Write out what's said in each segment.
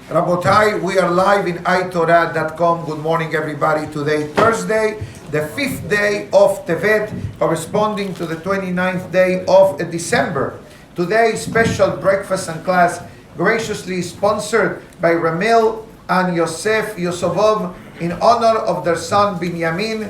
Rabotai, we are live in iTorah.com. Good morning, everybody. Today, Thursday, the 5th day of Tevet, corresponding to the 29th day of December. Today's special breakfast and class, graciously sponsored by Ramil and Yosef Yosovov in honor of their son Binyamin.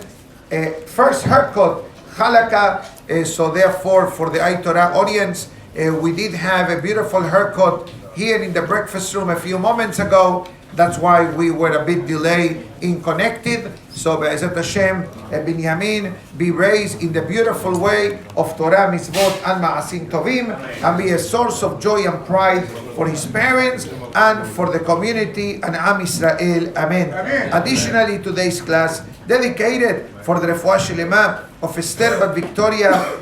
First haircut, Halakha. So therefore, for the iTorah audience, we did have a beautiful haircut here in the breakfast room a few moments ago. That's why we were a bit delayed in connected. So Be'ezat Hashem, Binyamin be raised in the beautiful way of Torah, Mitzvot, and Ma'asim Tovim, and be a source of joy and pride for his parents and for the community and Am Israel. Amen. Additionally, today's class dedicated for the Refuah Shelema of Esther Bat Victoria,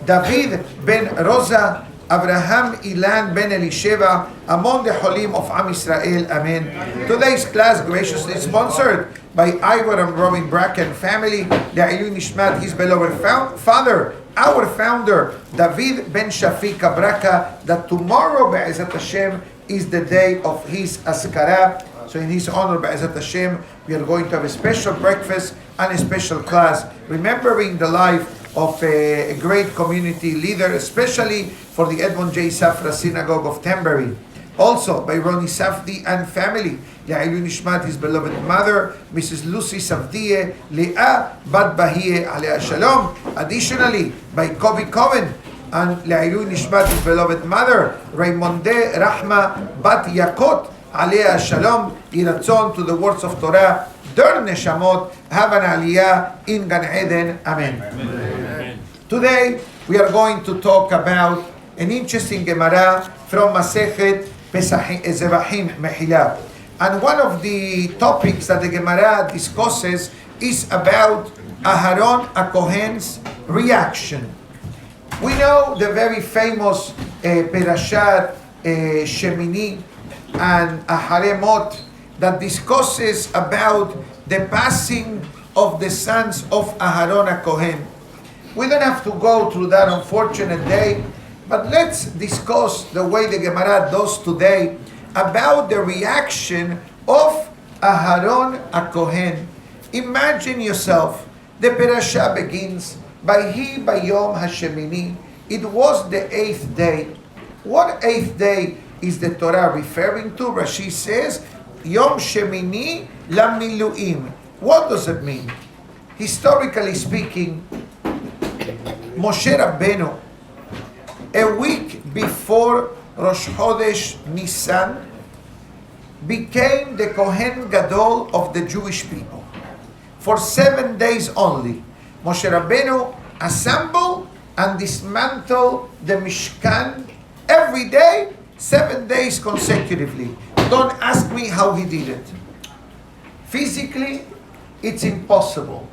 David ben Rosa, Abraham Ilan ben Elisheva, among the Holim of Am Israel. Amen. Today's class graciously sponsored by Ivor and Robin Bracken family, the Le'ilui Nishmat, his beloved father, our founder, David ben Shafiq Abraka, that tomorrow, Be'ezat Hashem, is the day of his Askara. So in his honor, Be'ezat Hashem, we are going to have a special breakfast and a special class, remembering the life of a great community leader, especially for the Edmond J. Safra Synagogue of Tambury. Also by Ronnie Safdi and family, Le'ilui Nishmat, his beloved mother, Mrs. Lucy Safdiye, Leah Bat Bahie, Alea Shalom. Additionally, by Kobe Cohen and Le'ilui Nishmat, his beloved mother, Raimonde Rahma Bat Yakot, Alea Shalom. Iratzon to the words of Torah, their neshamot have an aliyah in Gan Eden. Amen. Amen. Today we are going to talk about an interesting Gemara from Masechet Zevachim Mechila. And one of the topics that the Gemara discusses is about Aharon HaKohen's reaction. We know the very famous Perashat Shemini and Ahare Mot that discusses about the passing of the sons of Aharon HaKohen. We don't have to go through that unfortunate day, but let's discuss the way the Gemara does today about the reaction of Aharon HaKohen. Imagine yourself, the parasha begins, Vayhi Bayom HaShemini. It was the 8th day. What 8th day is the Torah referring to? Rashi says, Yom Shemini Lamiluim. What does it mean? Historically speaking, Moshe Rabbeinu, a week before Rosh Chodesh Nisan, became the Kohen Gadol of the Jewish people. For 7 days only, Moshe Rabbeinu assembled and dismantled the Mishkan every day, 7 days consecutively. Don't ask me how he did it. Physically, it's impossible.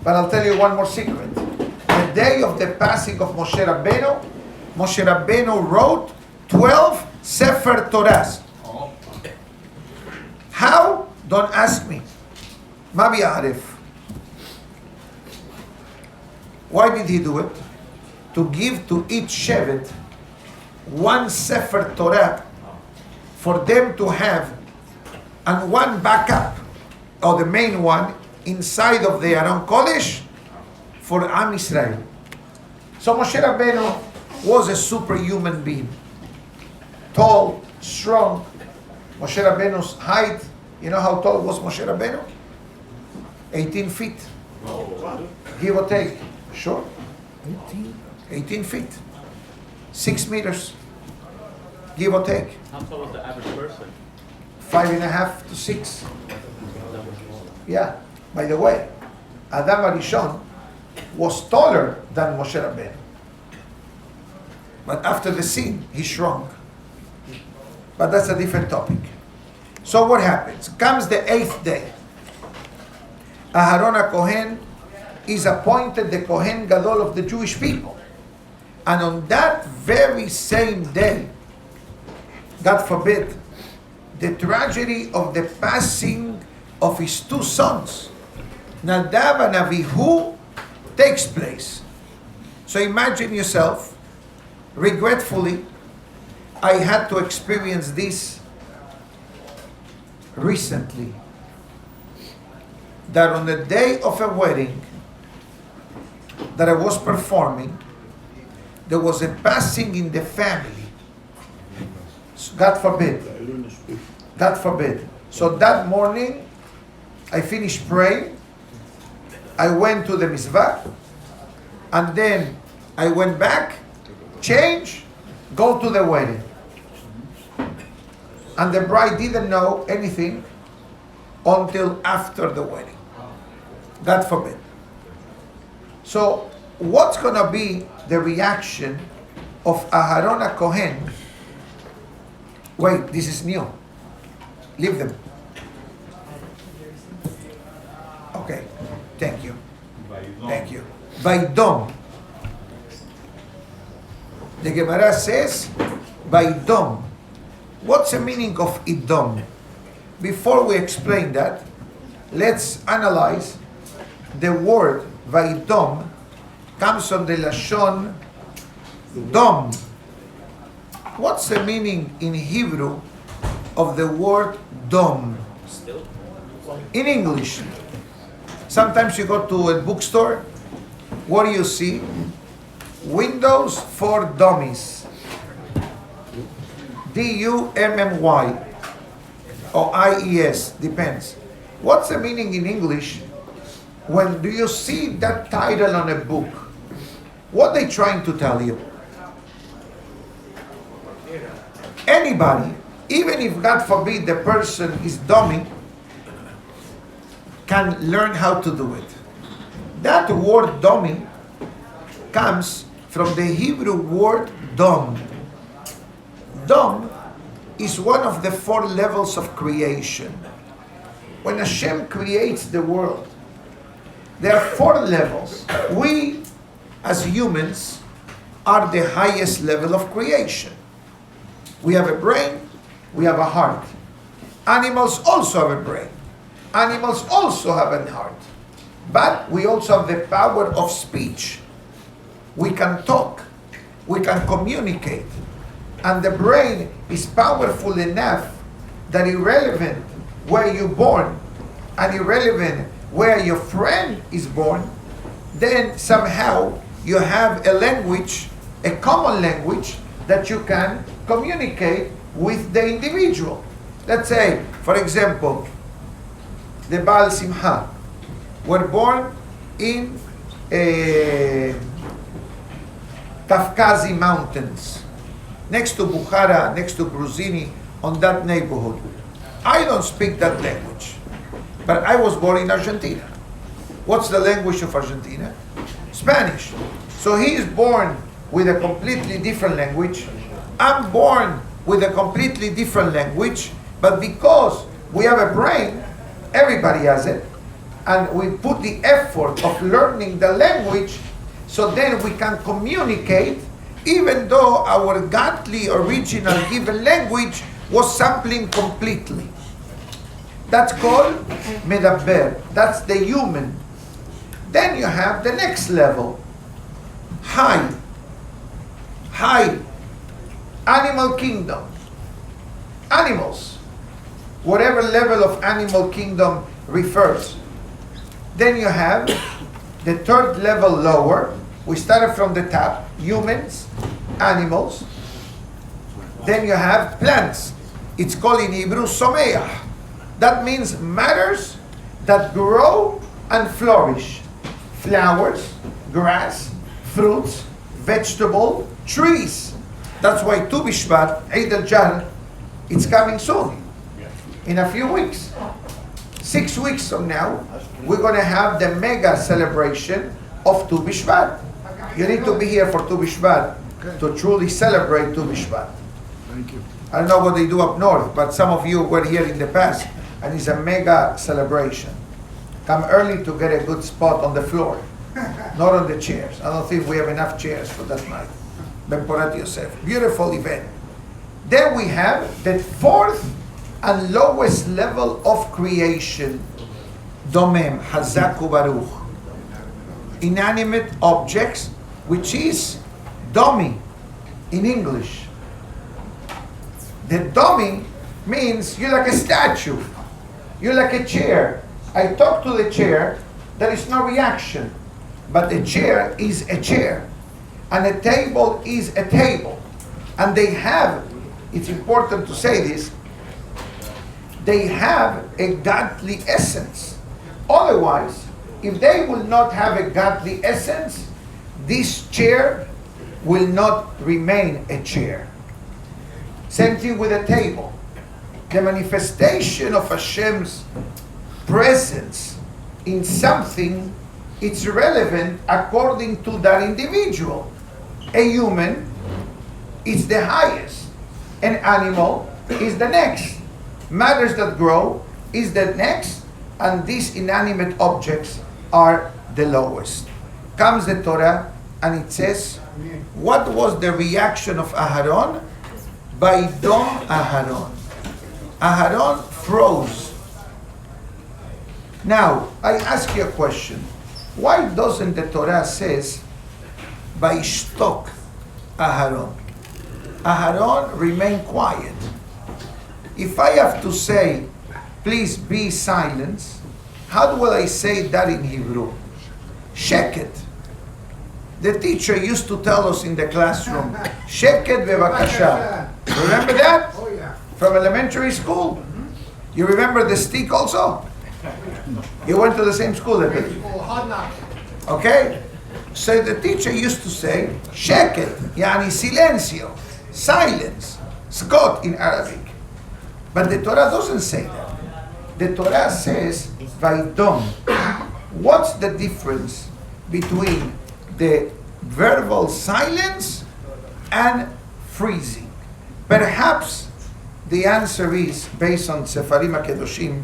But I'll tell you one more secret. The day of the passing of Moshe Rabbeinu wrote 12 Sefer Torahs. How? Don't ask me. Ma bi'arif. Why did he do it? To give to each Shevet one Sefer Torah for them to have, and one backup, or the main one, inside of the Aron Kodesh for Am Israel. So Moshe Rabbeinu was a superhuman being. Tall, strong. Moshe Rabbeinu's height, you know how tall was Moshe Rabbeinu? 18 feet. Give or take. Sure. 18 feet. 6 meters. Give or take. How tall was the average person? 5.5 to 6. Yeah. By the way, Adam Arishon was taller than Moshe Rabbeinu. But after the sin, he shrunk. But that's a different topic. So what happens? Comes the 8th day. Aharon HaKohen is appointed the Kohen Gadol of the Jewish people. And on that very same day, God forbid, the tragedy of the passing of his 2 sons, Nadav and Avihu, takes place. So imagine yourself, regretfully, I had to experience this recently that on the day of a wedding that I was performing, there was a passing in the family. God forbid. God forbid. So that morning, I finished praying. I went to the mitzvah. And then I went back, change, go to the wedding. And the bride didn't know anything until after the wedding. God forbid. So what's going to be the reaction of Aharon HaKohen? Wait, this is new. Leave them. Okay, thank you. Thank you. Vaidom. The Gemara says, Vaidom. What's the meaning of Idom? Before we explain that, let's analyze the word Vaidom. Comes from the Lashon Dom. What's the meaning in Hebrew of the word Dom? In English. Sometimes you go to a bookstore. What do you see? Windows for Dummies. D-U-M-M-Y or I-E-S, depends. What's the meaning in English when do you see that title on a book? What they trying to tell you? Anybody, even if God forbid the person is dummy, can learn how to do it. That word dummy comes from the Hebrew word dom. Dom is one of the 4 levels of creation. When Hashem creates the world, there are 4 levels. We, as humans, are the highest level of creation. We have a brain, we have a heart. Animals also have a brain. Animals also have a heart. But we also have the power of speech. We can talk. We can communicate. And the brain is powerful enough that irrelevant where you're born and irrelevant where your friend is born, then somehow you have a language, a common language that you can communicate with the individual. Let's say, for example, the Baal Simcha were born in Kafkazi Mountains, next to Bukhara, next to Gruzini, on that neighborhood. I don't speak that language, but I was born in Argentina. What's the language of Argentina? Spanish. So he is born with a completely different language. I'm born with a completely different language, but because we have a brain, everybody has it, and we put the effort of learning the language, so then we can communicate, even though our godly original given language was sampling completely. That's called medaber. That's the human. Then you have the next level, high. Animal kingdom. Animals. Whatever level of animal kingdom refers. Then you have the 3rd level lower. We started from the top. Humans, animals. Then you have plants. It's called in Hebrew someah. That means matters that grow and flourish. Flowers, grass, fruits, vegetable, trees. That's why Tu B'Shvat, Eid al-Jahr, it's coming soon. In a few weeks. 6 weeks from now, we're going to have the mega celebration of Tu B'Shvat. You need to be here for Tu B'Shvat to truly celebrate Tu B'Shvat. Thank you. I don't know what they do up north, but some of you were here in the past, and it's a mega celebration. Come early to get a good spot on the floor, not on the chairs. I don't think we have enough chairs for that night. Rabbi Yosef. Beautiful event. Then we have the 4th and lowest level of creation. Domem, Hazaku Baruch. Inanimate objects, which is Domi in English. The Domi means you're like a statue. You're like a chair. I talk to the chair, there is no reaction. But a chair is a chair. And a table is a table. And they have, it's important to say this, they have a godly essence. Otherwise, if they will not have a godly essence, this chair will not remain a chair. Same thing with a table. The manifestation of Hashem's presence in something, it's relevant according to that individual. A human is the highest. An animal is the next. Matters that grow is the next. And these inanimate objects are the lowest. Comes the Torah and it says, what was the reaction of Aharon? Vaidom Aharon. Aharon froze. Now, I ask you a question. Why doesn't the Torah says, Vaishtok Aharon? Aharon remained quiet. If I have to say, please be silent, how will I say that in Hebrew? Sheket. The teacher used to tell us in the classroom, Sheket bevakasha. Remember that? Oh, yeah. From elementary school? You remember the stick also? You went to the same school, I believe. Okay? So the teacher used to say, Sheket, yani silencio, silence, skot in Arabic. But the Torah doesn't say that. The Torah says, Vaidom. What's the difference between the verbal silence and freezing? Perhaps the answer is, based on Sefarim HaKedoshim,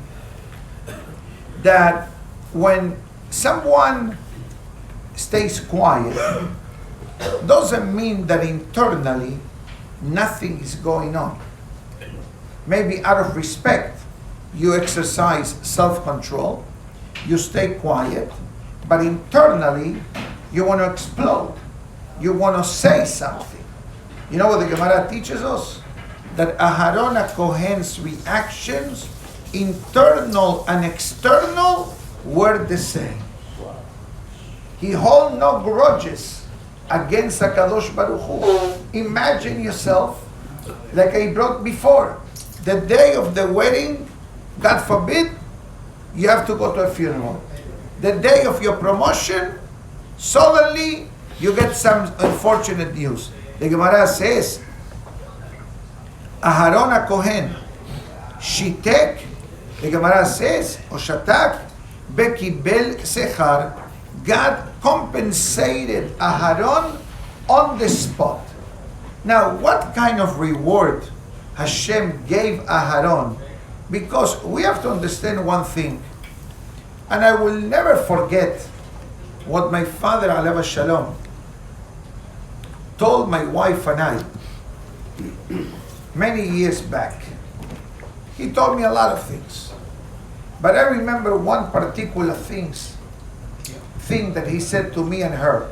that when someone stays quiet, doesn't mean that internally nothing is going on. Maybe out of respect, you exercise self-control, you stay quiet, but internally you want to explode. You want to say something. You know what the Gemara teaches us? That Aharon HaKohen's reactions, internal and external, were the same. He held no grudges against HaKadosh Baruch Hu. Imagine yourself, like I brought before, the day of the wedding, God forbid, you have to go to a funeral. The day of your promotion, suddenly you get some unfortunate news. The Gemara says, Aharon HaKohen, Shitek, the Gemara says, or Shatak, Bekibel Sechar, God compensated Aharon on the spot. Now, what kind of reward Hashem gave Aharon? Because we have to understand one thing, and I will never forget what my father, Alav Shalom, told my wife and I many years back. He told me a lot of things, but I remember one particular thing that he said to me and her,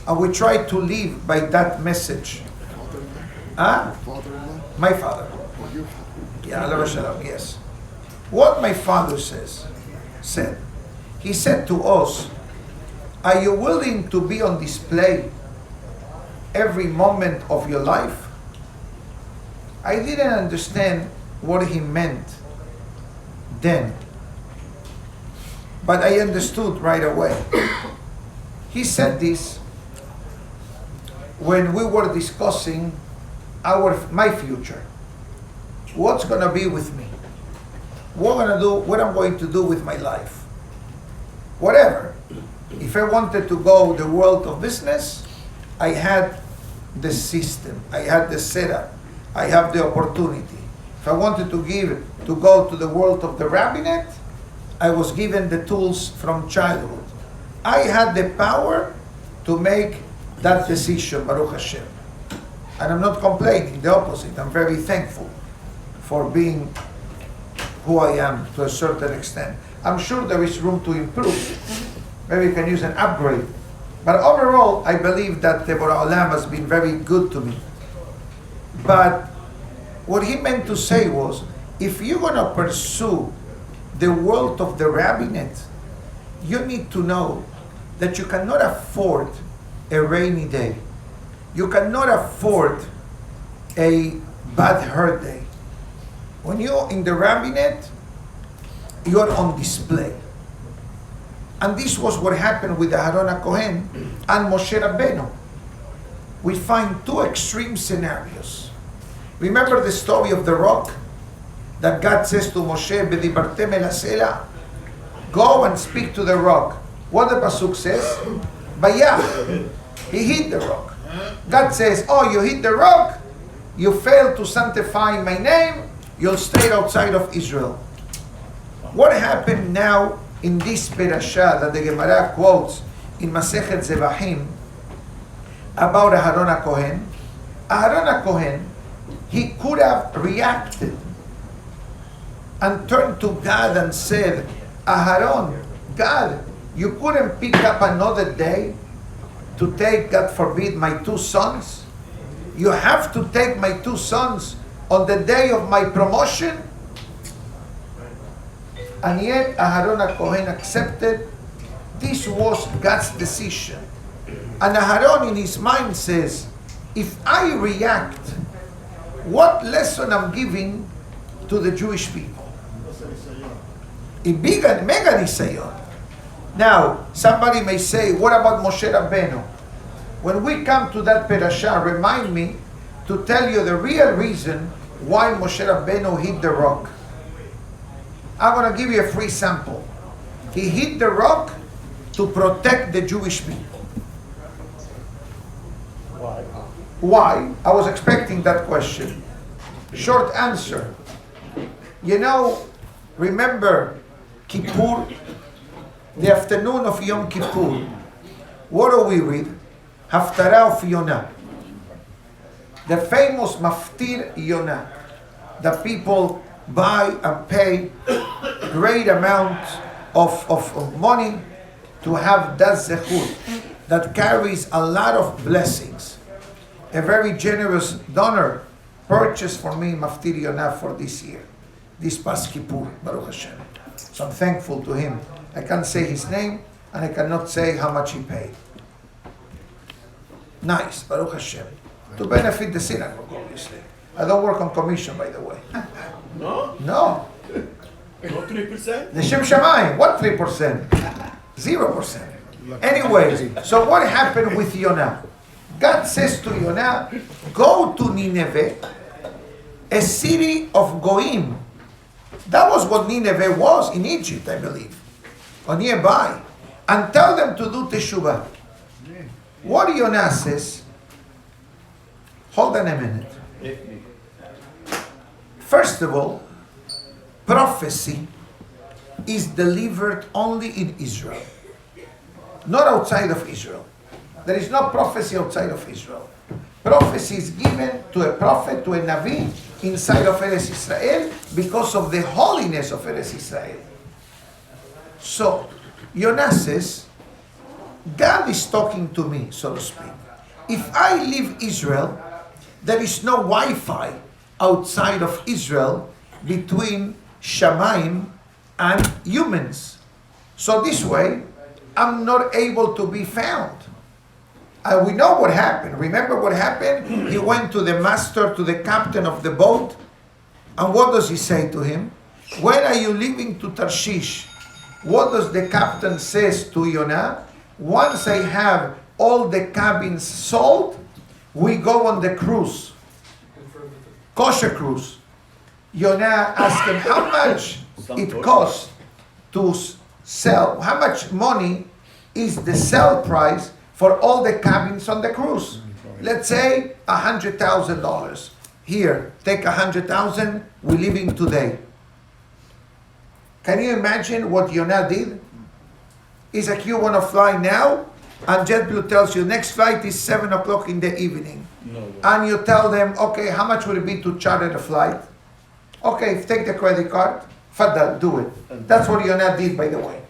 and we tried to live by that message. Huh? My father. Yeah, Alav Shalom, yes. What my father said, he said to us, are you willing to be on display every moment of your life? I didn't understand what he meant then, but I understood right away. He said this when we were discussing my future. What's going to be with me? What I'm going to do with my life? Whatever. If I wanted to go the world of business, I had the system, I had the setup, I have the opportunity. If I wanted to go to the world of the rabbinate, I was given the tools from childhood. I had the power to make that decision, Baruch Hashem. And I'm not complaining, the opposite. I'm very thankful for being who I am to a certain extent. I'm sure there is room to improve. Maybe we can use an upgrade. But overall, I believe that Devora Olam has been very good to me. But what he meant to say was, if you're going to pursue the world of the rabbinate, you need to know that you cannot afford a rainy day. You cannot afford a bad hair day. When you're in the rabbinate, you're on display. And this was what happened with Aharon HaKohen and Moshe Rabbeinu. We find two extreme scenarios. Remember the story of the rock? That God says to Moshe, "B'dibartem el hasela," go and speak to the rock. What the pasuk says? Bayah. He hit the rock. God says, "Oh, you hit the rock? You failed to sanctify my name? You'll stay outside of Israel." What happened now in this parasha that the Gemara quotes in Masechet Zevachim about Aharon HaKohen? Aharon HaKohen, he could have reacted and turned to God and said, "Aharon, God, you couldn't pick up another day to take, God forbid, my two sons? You have to take my two sons on the day of my promotion?" And yet Aharon HaKohen accepted. This was God's decision. And Aharon in his mind says, if I react, what lesson I'm giving to the Jewish people? Mega nisayon. Now, somebody may say, what about Moshe Rabbeinu? When we come to that parasha, remind me to tell you the real reason why Moshe Rabbeinu hit the rock. I'm going to give you a free sample. He hit the rock to protect the Jewish people. Why? Why? I was expecting that question. Short answer. You know, remember Kippur? The afternoon of Yom Kippur. What do we read? Haftarah of Yonah. The famous Maftir Yonah. The people buy and pay great amount of money to have that zechut that carries a lot of blessings. A very generous donor purchased for me Maftir Yonah for this year, this past Kippur, Baruch Hashem. So I'm thankful to him. I can't say his name and I cannot say how much he paid. Nice, Baruch Hashem. To benefit the synagogue, obviously. I don't work on commission, by the way. No? No. No 3%? The Shem Shamayim, what 3%? 0%. Anyway, so what happened with Yonah? God says to Yonah, go to Nineveh, a city of Goim. That was what Nineveh was in Egypt, I believe, or nearby, and tell them to do Teshuvah. What Yonah says, hold on a minute. First of all, prophecy is delivered only in Israel, not outside of Israel. There is no prophecy outside of Israel. Prophecy is given to a prophet, to a Navi, inside of Eretz Israel because of the holiness of Eretz Israel. So, Yonah says, God is talking to me, so to speak. If I leave Israel, there is no Wi-Fi outside of Israel between Shamayim and humans. So this way, I'm not able to be found. And we know what happened. Remember what happened? He went to the master, to the captain of the boat. And what does he say to him? When are you leaving to Tarshish? What does the captain says to Yonah? Once I have all the cabins sold, we go on the cruise. Kosher cruise. Yonah asked him how much it costs to sell. How much money is the sell price for all the cabins on the cruise? Let's say $100,000. Here, take $100,000. We're leaving today. Can you imagine what Yonah did? It's like you want to fly now, and JetBlue tells you next flight is 7 o'clock in the evening. No. And you tell them, okay, how much would it be to charter the flight? Okay, take the credit card. Faddal, do it. That's what Yonah did, by the way.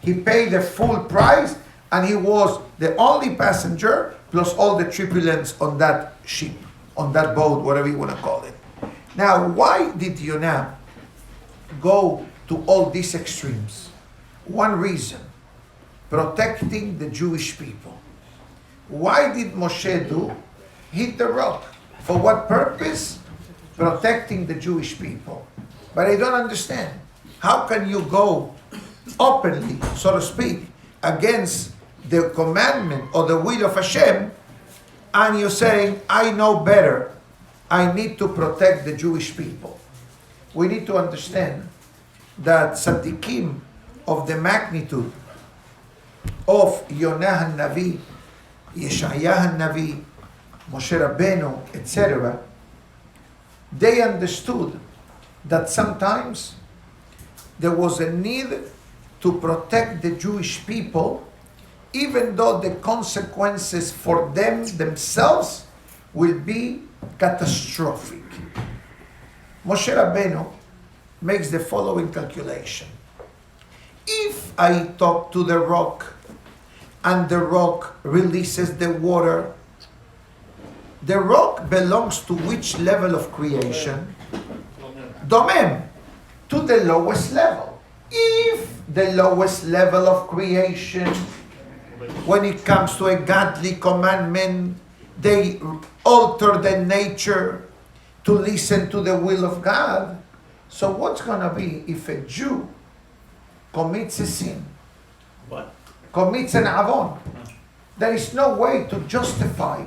He paid the full price, and he was the only passenger, plus all the tripulants on that ship, on that boat, whatever you want to call it. Now, why did Yonah go to all these extremes? One reason, protecting the Jewish people. Why did Moshe do? Hit the rock. For what purpose? Protecting the Jewish people. But I don't understand. How can you go openly, so to speak, against the commandment or the will of Hashem, and you're saying, I know better. I need to protect the Jewish people. We need to understand that tzaddikim of the magnitude of Yonah HaNavi, Yeshaya HaNavi, Moshe Rabbeinu, etc., they understood that sometimes there was a need to protect the Jewish people, even though the consequences for them themselves will be catastrophic. Moshe Rabbeinu makes the following calculation. If I talk to the rock and the rock releases the water, the rock belongs to which level of creation? Domem, to the lowest level. If the lowest level of creation, when it comes to a godly commandment, they alter the nature to listen to the will of God, so what's going to be if a Jew commits a sin? What? Commits an avon? There is no way to justify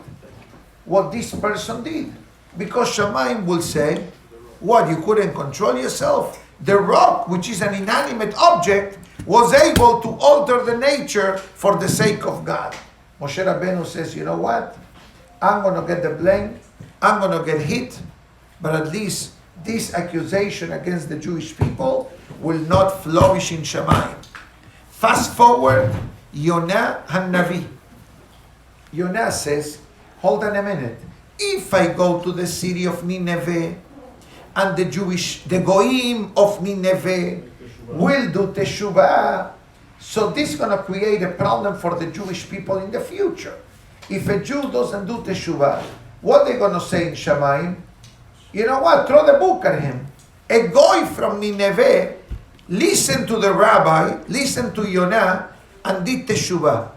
what this person did. Because Shamayim will say, what, you couldn't control yourself? The rock, which is an inanimate object, was able to alter the nature for the sake of God. Moshe Rabbeinu says, you know what? I'm going to get the blame. I'm going to get hit. But at least this accusation against the Jewish people will not flourish in Shamayim. Fast forward, Yonah HaNavi. Yonah says, hold on a minute. If I go to the city of Nineveh, and the Goyim of Nineveh will do teshuvah, so this is going to create a problem for the Jewish people in the future. If a Jew doesn't do teshuvah, what are they going to say in Shamayim? You know what? Throw the book at him. A Goy from Nineveh listened to the rabbi, listened to Yonah, and did teshuvah.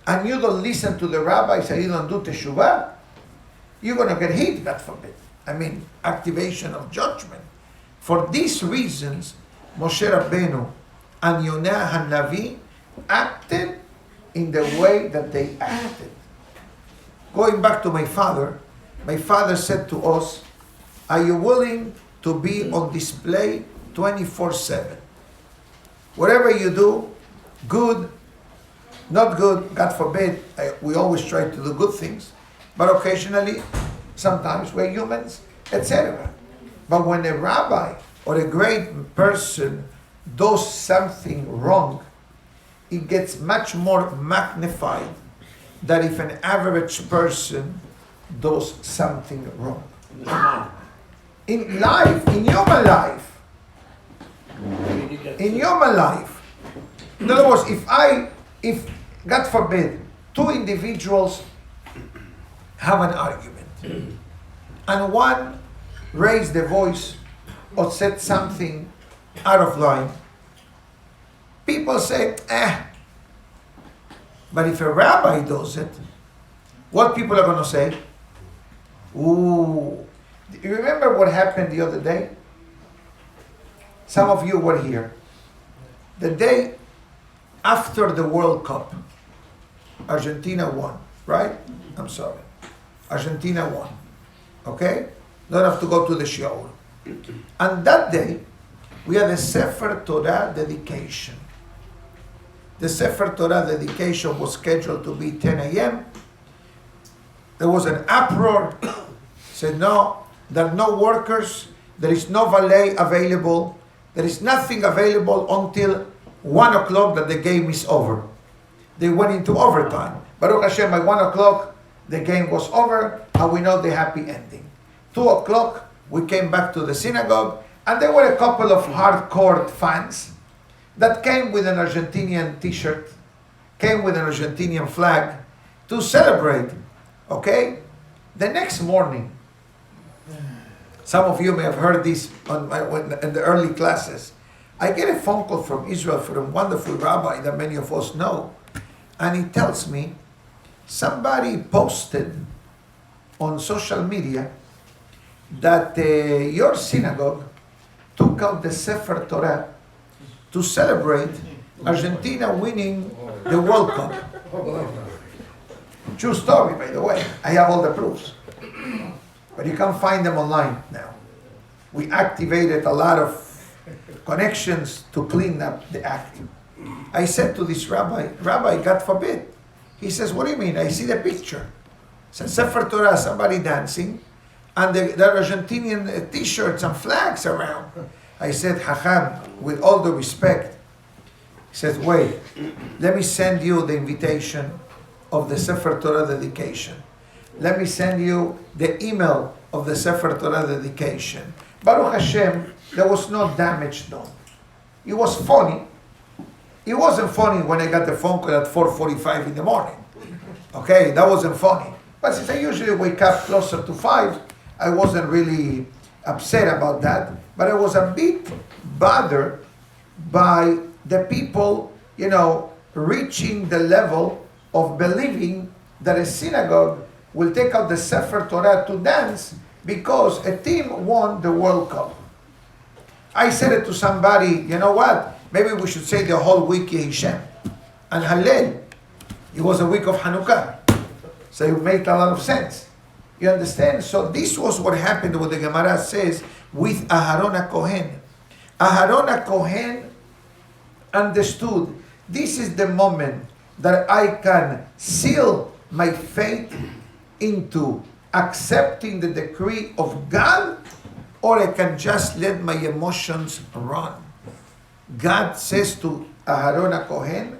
And you don't listen to the rabbi, so you don't do teshuvah, you're going to get hit, God forbid. I mean, activation of judgment. For these reasons, Moshe Rabbeinu and Yonah HaNavi acted in the way that they acted. Going back to my father said to us, are you willing to be on display 24/7? Whatever you do, good, not good, God forbid, we always try to do good things, but occasionally, sometimes we're humans, etc. But when a rabbi or a great person does something wrong, it gets much more magnified than if an average person does something wrong. In life, in human life, in other words, if God forbid, two individuals have an argument, and one raised the voice or said something out of line, people say, But if a rabbi does it, what people are going to say? Ooh. You remember what happened the other day? Some of you were here. The day after the World Cup, Argentina won, right? I'm sorry. Argentina won. Okay? Don't have to go to the show. And that day, we had a Sefer Torah dedication. The Sefer Torah dedication was scheduled to be 10 a.m. There was an uproar. Said, no, there are no workers. There is no valet available. There is nothing available until 1 o'clock that the game is over. They went into overtime. Baruch Hashem, by 1 o'clock, the game was over, and we know the happy ending. 2 o'clock, we came back to the synagogue, and there were a couple of hardcore fans that came with an Argentinian t-shirt, came with an Argentinian flag to celebrate, okay? The next morning, some of you may have heard this in the early classes. I get a phone call from Israel from a wonderful rabbi that many of us know, and he tells me somebody posted on social media that your synagogue took out the Sefer Torah to celebrate Argentina winning the World Cup. True story, by the way. I have all the proofs. But you can't find them online now. We activated a lot of connections to clean up the act. I said to this rabbi, God forbid. He says, what do you mean? I see the picture. It says Sefer Torah, somebody dancing, and the Argentinian t-shirts and flags around. I said, Hacham, with all the respect, he says, wait, let me send you the invitation of the Sefer Torah dedication. Let me send you the email of the Sefer Torah dedication. Baruch Hashem, there was no damage done. It was funny. It wasn't funny when I got the phone call at 4:45 in the morning. Okay, that wasn't funny. But since I usually wake up closer to 5, I wasn't really upset about that. But I was a bit bothered by the people, reaching the level of believing that a synagogue will take out the Sefer Torah to dance because a team won the World Cup. I said it to somebody, you know what? Maybe we should say the whole week Yeheshem and Hallel. It was a week of Hanukkah. So it made a lot of sense. You understand? So this was what happened, what the Gemara says, with Aharon HaKohen. Aharon HaKohen understood, this is the moment that I can seal my faith into accepting the decree of God, or I can just let my emotions run. God says to Aharon HaKohen,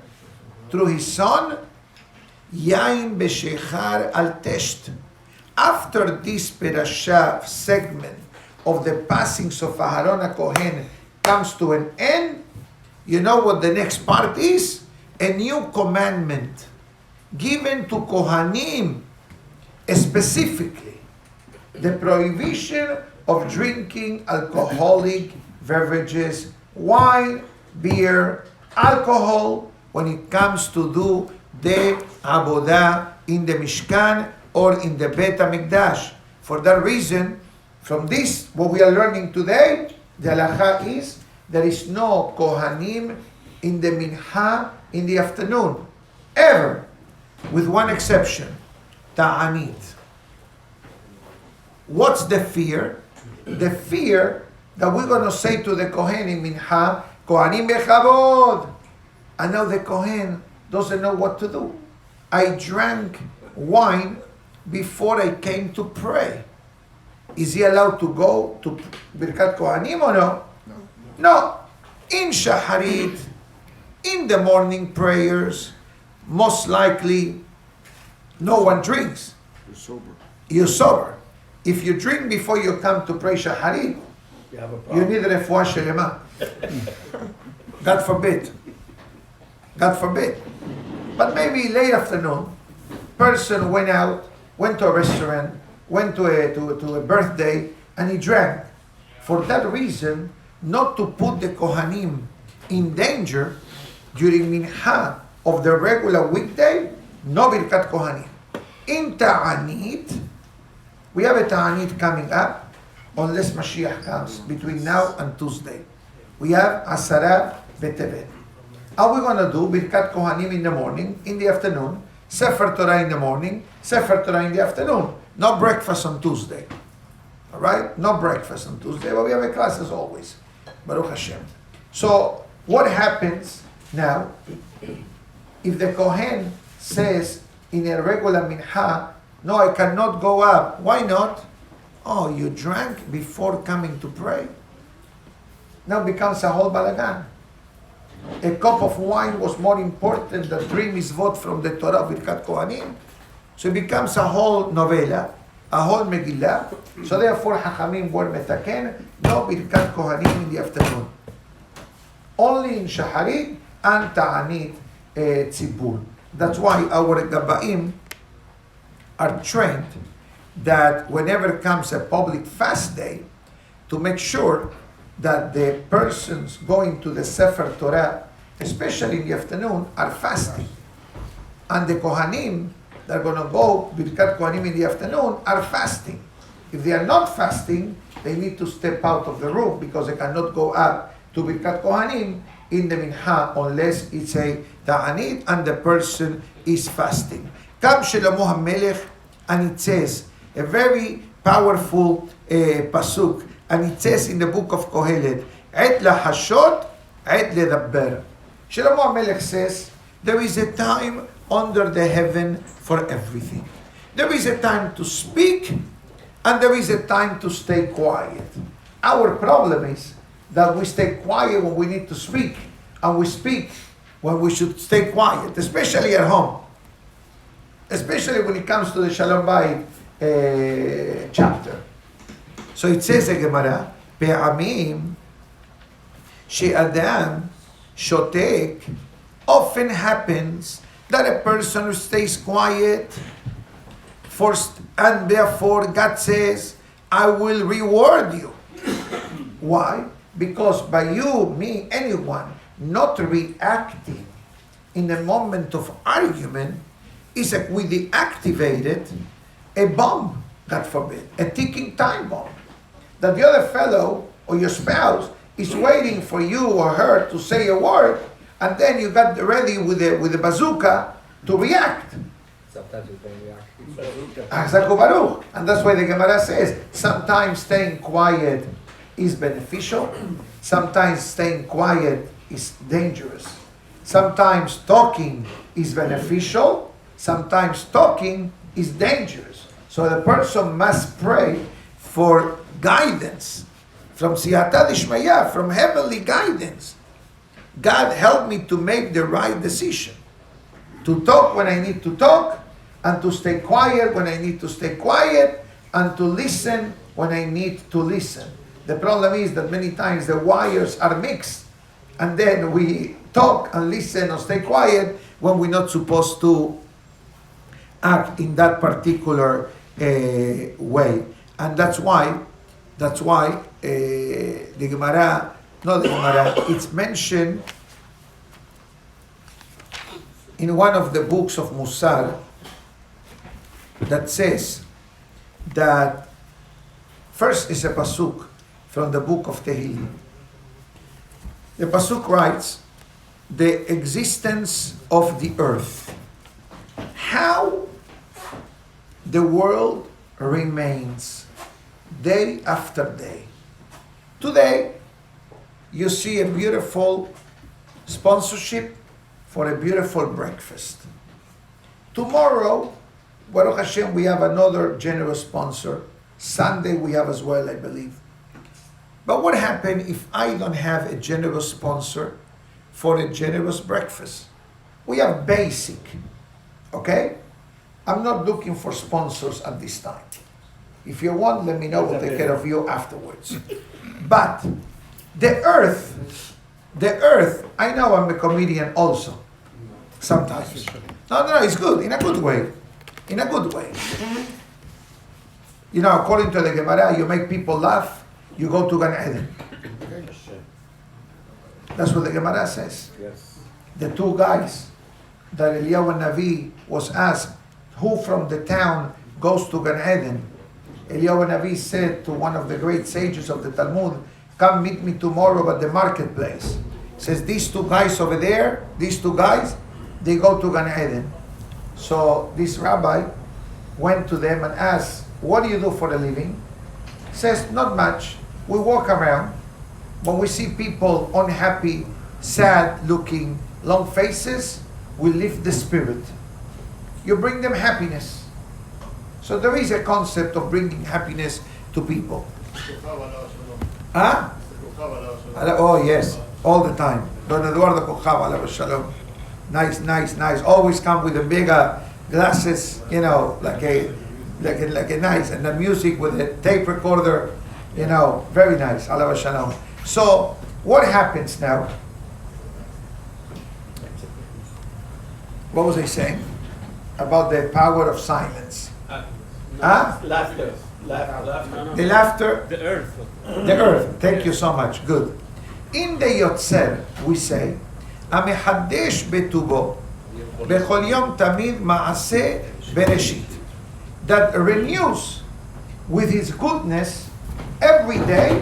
through his son, Yain b'shechar al tesht. After this parasha segment of the passings of Aharon HaKohen comes to an end, you know what the next part is? A new commandment given to Kohanim, specifically the prohibition of drinking alcoholic beverages, wine, beer, alcohol, when it comes to do the avodah in the Mishkan or in the Bet HaMikdash. For that reason, from this, what we are learning today, the halacha is there is no Kohanim in the Mincha in the afternoon, ever, with one exception, Ta'anit. What's the fear? The fear that we're going to say to the Kohen in Mincha, Kohanim bechavod. And now the Kohen doesn't know what to do. I drank wine before I came to pray. Is he allowed to go to Birkat Kohanim or no? No. In Shaharit, in the morning prayers, most likely no one drinks. You're sober. You're sober. If you drink before you come to pray Shaharit, you need refuah shelema. God forbid. God forbid. But maybe late afternoon, person went out, went to a restaurant, went to a birthday, and he drank. For that reason, not to put the Kohanim in danger during Mincha of the regular weekday, no Birkat Kohanim. In Ta'anit, we have a Ta'anit coming up, unless Mashiach comes, between now and Tuesday. We have Asara B'Tevet. Are we going to do Birkat Kohanim in the morning, in the afternoon, Sefer Torah in the morning, Sefer Torah in the afternoon? No breakfast on Tuesday. All right? No breakfast on Tuesday, but we have a class as always. Baruch Hashem. So, what happens now if the Kohen says in a regular mincha, no, I cannot go up. Why not? Oh, you drank before coming to pray? Now becomes a whole balagan. A cup of wine was more important than 3 mitzvot from the Torah Birkat Kohanim. So it becomes a whole novella, a whole Megillah. So therefore, Hachamim were metaken, no Birkat Kohanim in the afternoon. Only in Shaharit and Ta'anit Tzibur. That's why our Gabaim are trained that whenever comes a public fast day, to make sure that the persons going to the Sefer Torah, especially in the afternoon, are fasting. And the Kohanim that are going to go Birkat Kohanim in the afternoon are fasting. If they are not fasting, they need to step out of the room because they cannot go up to Birkat Kohanim in the Minha unless it's a Ta'anit and the person is fasting. Kam Shlomo HaMelech, and it says a very powerful pasuk, and it says in the book of Kohelet, Et lahashot, et ledabber. Shlomo HaMelech says, there is a time under the heaven for everything. There is a time to speak, and there is a time to stay quiet. Our problem is that we stay quiet when we need to speak, and we speak when we should stay quiet, especially at home. Especially when it comes to the Shalom Bayit chapter. So it says in Gemara, Pe'amim she'adam shotek, often happens that a person who stays quiet first, and therefore God says, I will reward you. Why? Because by you, me, anyone, not reacting in a moment of argument is like we deactivated a bomb, God forbid, a ticking time bomb. That the other fellow or your spouse is waiting for you or her to say a word, and then you got ready with a bazooka to react. Sometimes we can react. And that's why the Gemara says, sometimes staying quiet is beneficial, sometimes staying quiet is dangerous. Sometimes talking is beneficial, sometimes talking is dangerous. So the person must pray for guidance from Siyata Dishmaya, from heavenly guidance. God help me to make the right decision. To talk when I need to talk, and to stay quiet when I need to stay quiet, and to listen when I need to listen. The problem is that many times the wires are mixed, and then we talk and listen or stay quiet when we're not supposed to act in that particular way. And that's why the Gemara, not the Gemara, it's mentioned in one of the books of Musar that says that first is a pasuk from the book of Tehillim. The pasuk writes, the existence of the earth, how the world remains day after day. Today, you see a beautiful sponsorship for a beautiful breakfast. Tomorrow, Baruch Hashem, we have another generous sponsor. Sunday we have as well, I believe. But what happens if I don't have a generous sponsor for a generous breakfast? We have basic, okay? I'm not looking for sponsors at this time. If you want, let me know, we'll take care of you afterwards. But the earth, I know I'm a comedian also, sometimes. No, it's good, in a good way. In a good way. You know, according to the Gemara, you make people laugh, you go to Gan Eden. That's what the Gemara says. Yes. The two guys that Eliyahu Navi was asked, who from the town goes to Gan Eden? Eliyahu Navi said to one of the great sages of the Talmud, come meet me tomorrow at the marketplace. Says, these two guys over there, these two guys, they go to Gan Eden. So this rabbi went to them and asked, what do you do for a living? Says, not much. We walk around. When we see people unhappy, sad looking, long faces, we lift the spirit. You bring them happiness. So there is a concept of bringing happiness to people. Huh? Oh yes, all the time. Don Eduardo Cojaba, alav shalom. Nice. Always come with the bigger glasses, you know, like a nice, and the music with a tape recorder, you know, very nice. Alav shalom. So what happens now? What was I saying about the power of silence? Laughter. The laughter. The earth. The earth. Thank you so much. Good. In the Yotzer, we say, המחדש בטובו, בכל יום תמיד מעשה בראשית. That renews with his goodness every day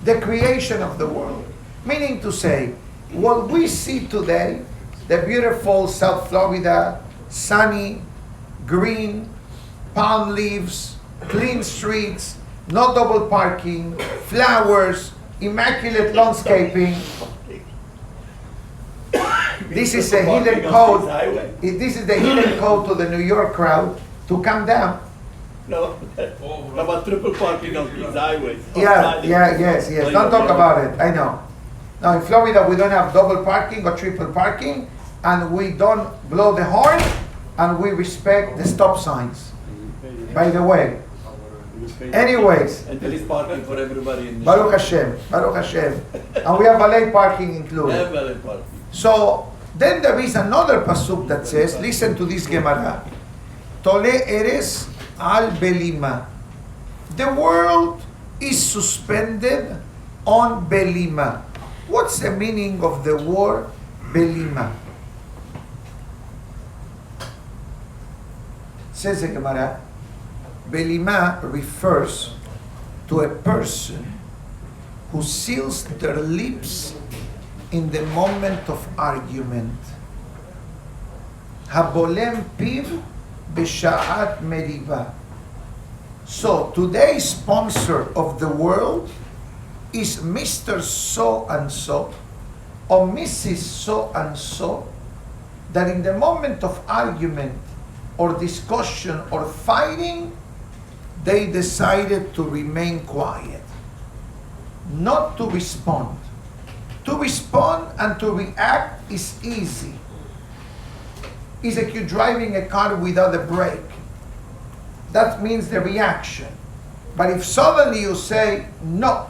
the creation of the world. Meaning to say, what we see today, the beautiful South Florida, sunny, green, palm leaves, clean streets, no double parking, flowers, immaculate landscaping. This is a hidden code. This is the hidden code to the New York crowd to come down. No, about triple parking on these highways. Yes. Don't talk about it. I know. Now in Florida we don't have double parking or triple parking, and we don't blow the horn, and we respect the stop signs. By the way. Anyways. And there is parking for everybody in the Baruch Hashem. And we have valet parking included. valet parking. So then there is another pasuk that says, listen to this Gemara. Tole eres al belima. The world is suspended on belima. What's the meaning of the word belima? Says the Gemara, belima refers to a person who seals their lips in the moment of argument. Habolem piv b'sha'at meriva. So today's sponsor of the world is Mr. So and so or Mrs. So and so, that in the moment of argument or discussion or fighting, they decided to remain quiet, not to respond. To respond and to react is easy. It's like you're driving a car without a brake. That means the reaction. But if suddenly you say, no,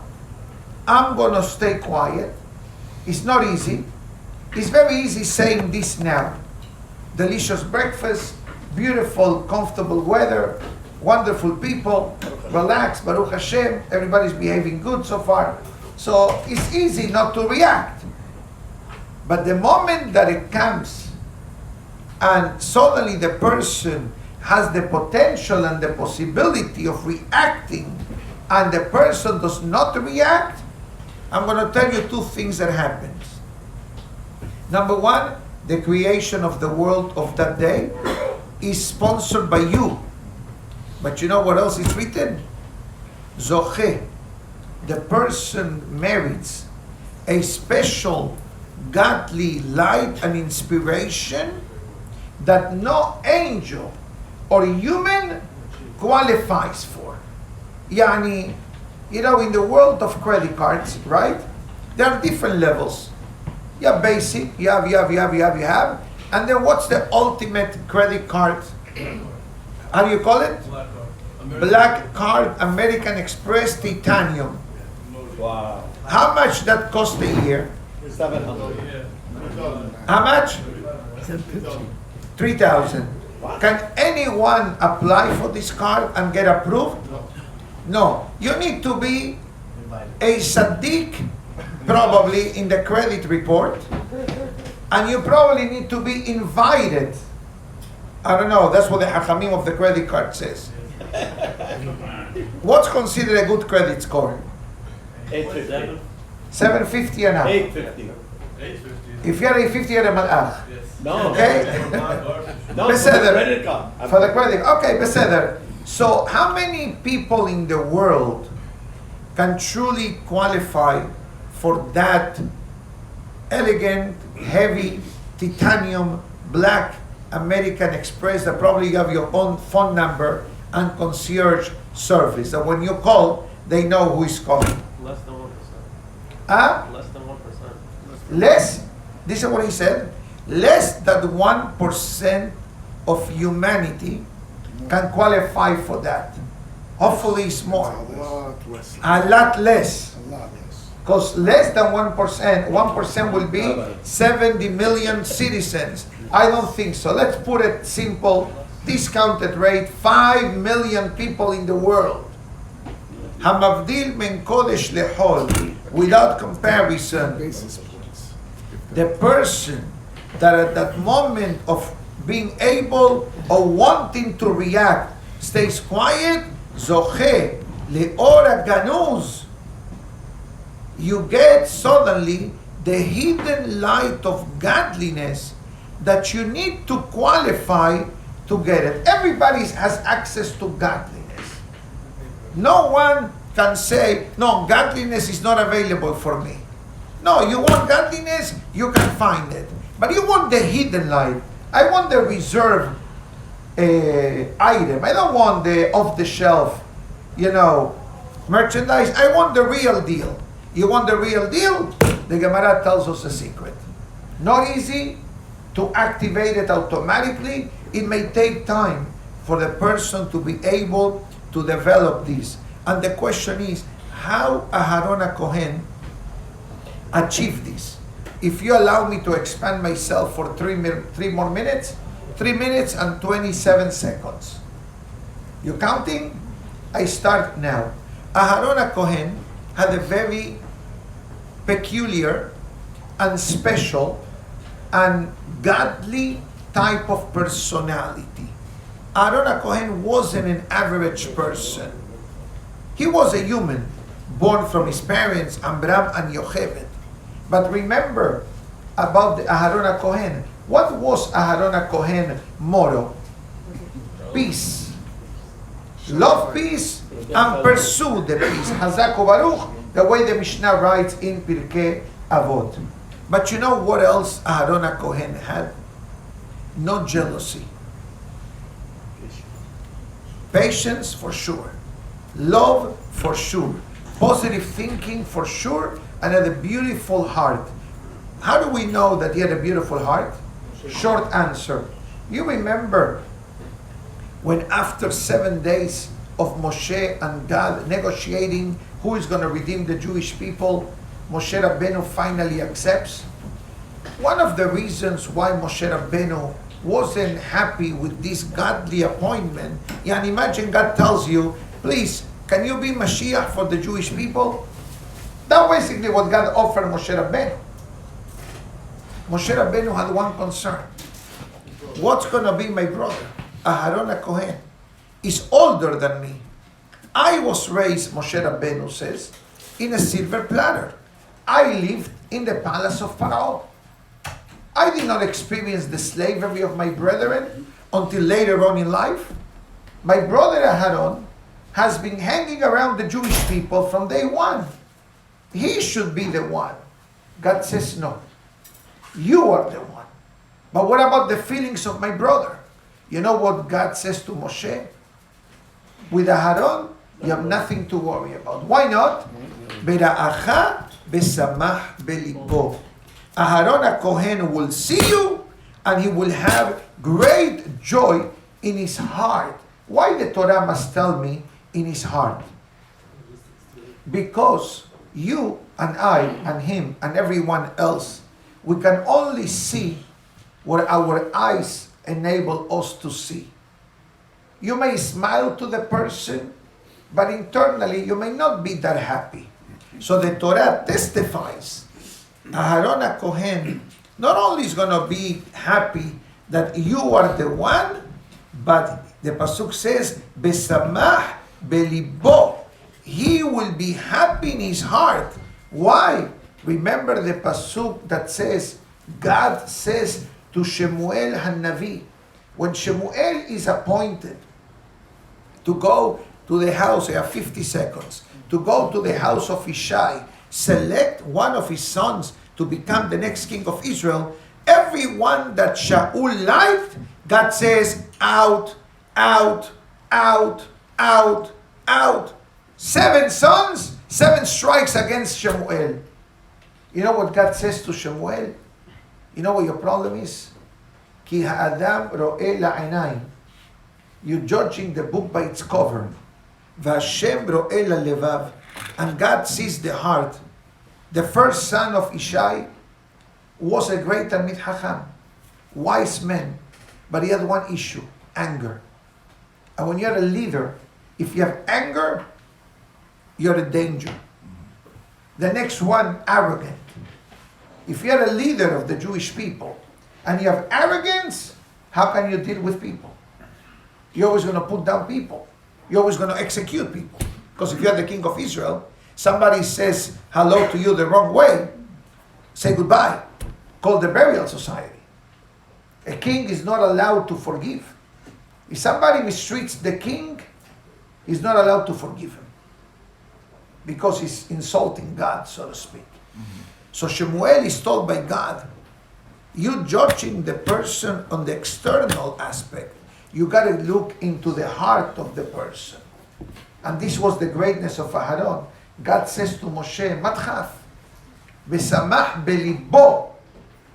I'm going to stay quiet, it's not easy. It's very easy saying this now. Delicious breakfast, beautiful, comfortable weather, wonderful people, relax, Baruch Hashem, everybody's behaving good so far. So it's easy not to react. But the moment that it comes and suddenly the person has the potential and the possibility of reacting and the person does not react, I'm going to tell you two things that happens. Number one, the creation of the world of that day is sponsored by you. But you know what else is written? Zoche. The person merits a special godly light and inspiration that no angel or human qualifies for. Yani, you know, in the world of credit cards, right? There are different levels. You have basic, you have. And then what's the ultimate credit card? How do you call it? Black card, American Express, titanium. Wow. How much that cost a year? 700. How much? 3,000. Can anyone apply for this card and get approved? No. You need to be a Sadiq, probably in the credit report, and you probably need to be invited. I don't know, that's what the Hachamim of the credit card says. What's considered a good credit score? 850. 750 and up. 850. If you're 850, you're a malach. No. Okay? No, for the credit card. For the credit. Okay, beseder. So how many people in the world can truly qualify for that elegant, heavy, titanium, black American Express that probably you have your own phone number and concierge service? That when you call, they know who is calling. Less than 1%. Huh? Less than 1%. Less, this is what he said, less than 1% of humanity can qualify for that. Hopefully it's more. A lot less. Because less than 1% will be 70 million citizens. I don't think so. Let's put it simple, discounted rate, 5 million people in the world. Hamavdil men kodesh lechol, without comparison, the person that at that moment of being able or wanting to react stays quiet, zoche leora ganuz, you get suddenly the hidden light of godliness that you need to qualify to get it. Everybody has access to godliness. No one can say, no, godliness is not available for me. No, you want godliness, you can find it. But you want the hidden light. I want the reserve item. I don't want the off-the-shelf, merchandise. I want the real deal. You want the real deal? The Gemara tells us a secret. Not easy to activate it automatically. It may take time for the person to be able to develop this. And the question is, how Aharon HaKohen achieved this? If you allow me to expand myself for 3 more minutes, 3 minutes and 27 seconds. You counting? I start now. Aharon HaKohen had a very peculiar and special and godly type of personality. Aharon HaKohen wasn't an average person. He was a human, born from his parents, Amram and Yocheved. But remember about the Aharon HaKohen. What was Aharon HaKohen motto? Peace. Love peace and pursue the peace. Hazak Baruch, the way the Mishnah writes in Pirkei Avot. But you know what else Aharon HaKohen had? No jealousy. Patience for sure. Love for sure. Positive thinking for sure. And had a beautiful heart. How do we know that he had a beautiful heart? Short answer. You remember when after 7 days of Moshe and God negotiating who is going to redeem the Jewish people, Moshe Rabbeinu finally accepts? One of the reasons why Moshe Rabbeinu wasn't happy with this godly appointment, and imagine God tells you, please, can you be Mashiach for the Jewish people? That's basically what God offered Moshe Rabbeinu. Moshe Rabbeinu had one concern. What's going to be my brother? Aharon HaKohen is older than me. I was raised, Moshe Rabbeinu says, in a silver platter. I lived in the palace of Pharaoh. I did not experience the slavery of my brethren until later on in life. My brother Aharon has been hanging around the Jewish people from day one. He should be the one. God says no. You are the one. But what about the feelings of my brother? You know what God says to Moshe? With Aharon, you have nothing to worry about. Why not? Bera'acha besamach belibo. Aharon HaKohen will see you and he will have great joy in his heart. Why the Torah must tell me in his heart? Because you and I and him and everyone else, we can only see what our eyes enable us to see. You may smile to the person, but internally you may not be that happy. So the Torah testifies, Aharon HaKohen not only is going to be happy that you are the one, but the Pasuk says, Besamach belibo. He will be happy in his heart. Why? Remember the Pasuk that says, God says to Shmuel Hanavi, when Shmuel is appointed to go to the house, I have 50 seconds, to go to the house of Ishai, select one of his sons to become the next king of Israel, everyone that Shaul liked, God says, out, out, out, out, out. 7 sons, 7 strikes against Shmuel. You know what God says to Shmuel? You know what your problem is? Ki ha'adam ro'eh la'inayin. You're judging the book by its cover. V'Hashem ro'eh la'levav. And God sees the heart. The first son of Ishai was a great Talmid Chacham, wise man, but he had one issue. anger. And when you're a leader, if you have anger, you're a danger. The next one, arrogant. If you're a leader of the Jewish people and you have arrogance, how can you deal with people? You're always going to put down people. You're always going to execute people. Because if you're the king of Israel, somebody says hello to you the wrong way, say goodbye. Call the burial society. A king is not allowed to forgive. If somebody mistreats the king, he's not allowed to forgive him. Because he's insulting God, so to speak. So Shmuel is told by God, you judging the person on the external aspect, you got to look into the heart of the person. And this was the greatness of Aharon. God says to Moshe, Matchaf, V'samach belibo,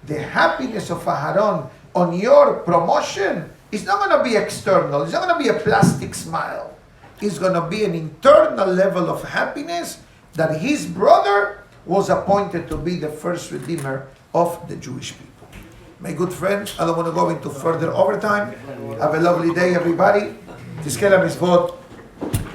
the happiness of Aharon on your promotion is not going to be external. It's not going to be a plastic smile. It's going to be an internal level of happiness that his brother was appointed to be the first redeemer of the Jewish people. My good friend, I don't want to go into further overtime. Have a lovely day, everybody. Tizkela Mitzvot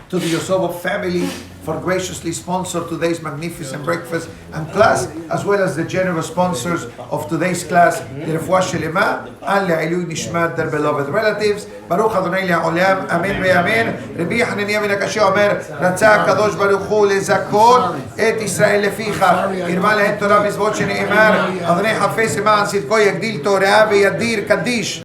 to the Yosef family for graciously sponsor today's magnificent breakfast and class, as well as the generous sponsors of today's class, the Refuah Shelema, and Le'ilui Nishmat, their beloved relatives. Baruch Adonai Le'olam, Amen ve'Amen. Rabbi Hananiah ben Akashi Omer, Ratzah HaKadosh Baruch Hu lezakot et Israel leficha. ירמה להם תורה מצוות שנאמר, אדוני חפש למען צדקו יגדיל תורה וידיר קדיש.